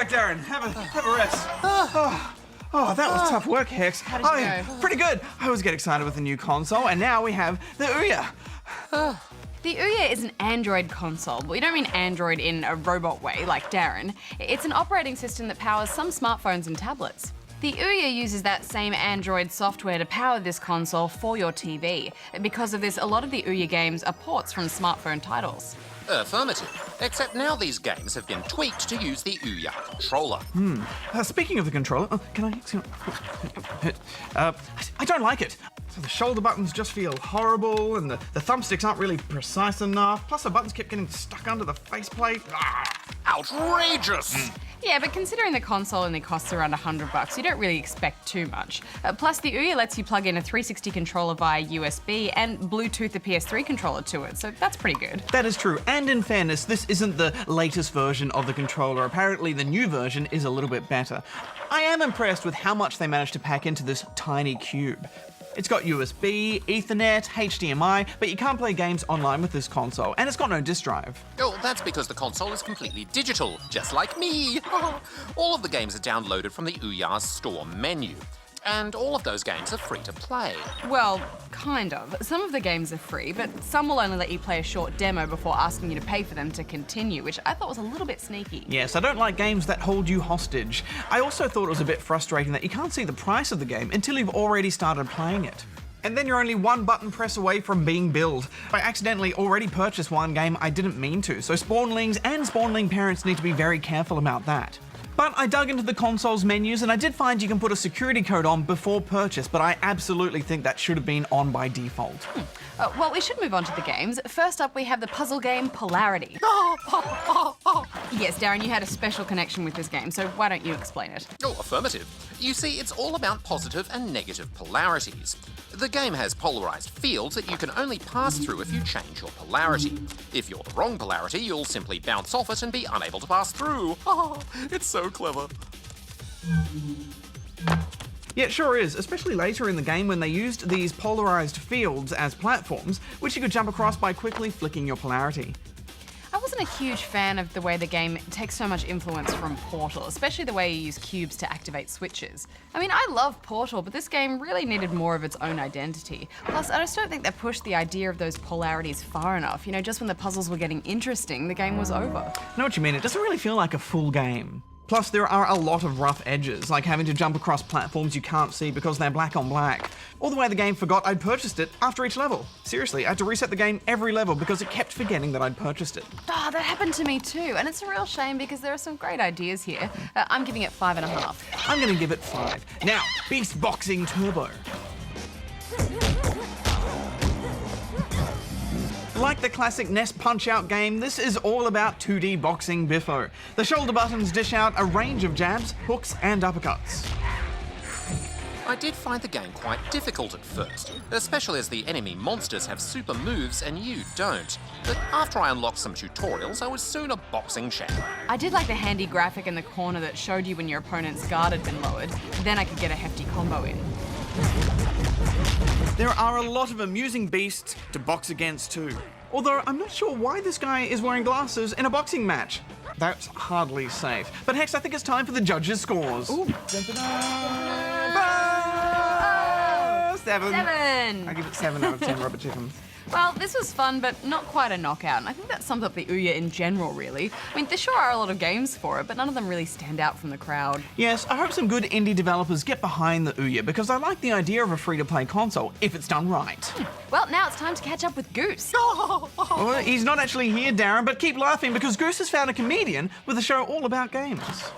back, Darren. Have a rest. Oh, that was tough work, Hex. How did you go? Pretty good. I always get excited with the new console, and now we have the Ouya. The Ouya is an Android console, but we don't mean Android in a robot way like Darren. It's an operating system that powers some smartphones and tablets. The Ouya uses that same Android software to power this console for your TV. Because of this, a lot of the Ouya games are ports from smartphone titles. Affirmative. Except now these games have been tweaked to use the Ouya controller. Speaking of the controller, can I? I don't like it. So the shoulder buttons just feel horrible, and the thumbsticks aren't really precise enough. Plus the buttons kept getting stuck under the faceplate. Outrageous! Yeah, but considering the console only costs around $100, you don't really expect too much. Plus, the Ouya lets you plug in a 360 controller via USB and Bluetooth the PS3 controller to it, so that's pretty good. That is true, and in fairness, this isn't the latest version of the controller. Apparently, the new version is a little bit better. I am impressed with how much they managed to pack into this tiny cube. It's got USB, Ethernet, HDMI, but you can't play games online with this console, and it's got no disk drive. Oh, that's because the console is completely digital, just like me. All of the games are downloaded from the Ouya's store menu. And all of those games are free to play. Well, kind of. Some of the games are free, but some will only let you play a short demo before asking you to pay for them to continue, which I thought was a little bit sneaky. Yes, I don't like games that hold you hostage. I also thought it was a bit frustrating that you can't see the price of the game until you've already started playing it. And then you're only one button press away from being billed. I accidentally already purchased one game I didn't mean to, so spawnlings and spawnling parents need to be very careful about that. But I dug into the console's menus and I did find you can put a security code on before purchase, but I absolutely think that should have been on by default. Well, we should move on to the games. First up, we have the puzzle game Polarity. Yes, Darren, you had a special connection with this game, so why don't you explain it? Oh, affirmative. You see, it's all about positive and negative polarities. The game has polarized fields that you can only pass through if you change your polarity. If you're the wrong polarity, you'll simply bounce off it and be unable to pass through. Oh, it's so clever. Yeah, it sure is, especially later in the game when they used these polarized fields as platforms, which you could jump across by quickly flicking your polarity. I wasn't a huge fan of the way the game takes so much influence from Portal, especially the way you use cubes to activate switches. I mean, I love Portal, but this game really needed more of its own identity. Plus, I just don't think they pushed the idea of those polarities far enough. You know, just when the puzzles were getting interesting, the game was over. I know what you mean, it doesn't really feel like a full game. Plus, there are a lot of rough edges, like having to jump across platforms you can't see because they're black on black. Or the way the game forgot I'd purchased it after each level. Seriously, I had to reset the game every level because it kept forgetting that I'd purchased it. Oh, that happened to me too, and it's a real shame because there are some great ideas here. I'm giving it 5.5. I'm gonna give it 5. Now, Beast Boxing Turbo. Like the classic NES Punch-Out game, this is all about 2D boxing biffo. The shoulder buttons dish out a range of jabs, hooks, and uppercuts. I did find the game quite difficult at first, especially as the enemy monsters have super moves and you don't. But after I unlocked some tutorials, I was soon a boxing champ. I did like the handy graphic in the corner that showed you when your opponent's guard had been lowered. Then I could get a hefty combo in. There are a lot of amusing beasts to box against too. Although I'm not sure why this guy is wearing glasses in a boxing match. That's hardly safe. But Hex, I think it's time for the judges' scores. Ooh. 7! I give it 7 out of 10 rubber chickens. Well, this was fun, but not quite a knockout, and I think that sums up the Ouya in general, really. I mean, there sure are a lot of games for it, but none of them really stand out from the crowd. Yes, I hope some good indie developers get behind the Ouya, because I like the idea of a free-to-play console, if it's done right. Well, now it's time to catch up with Goose. Well, he's not actually here, Darren, but keep laughing, because Goose has found a comedian with a show all about games.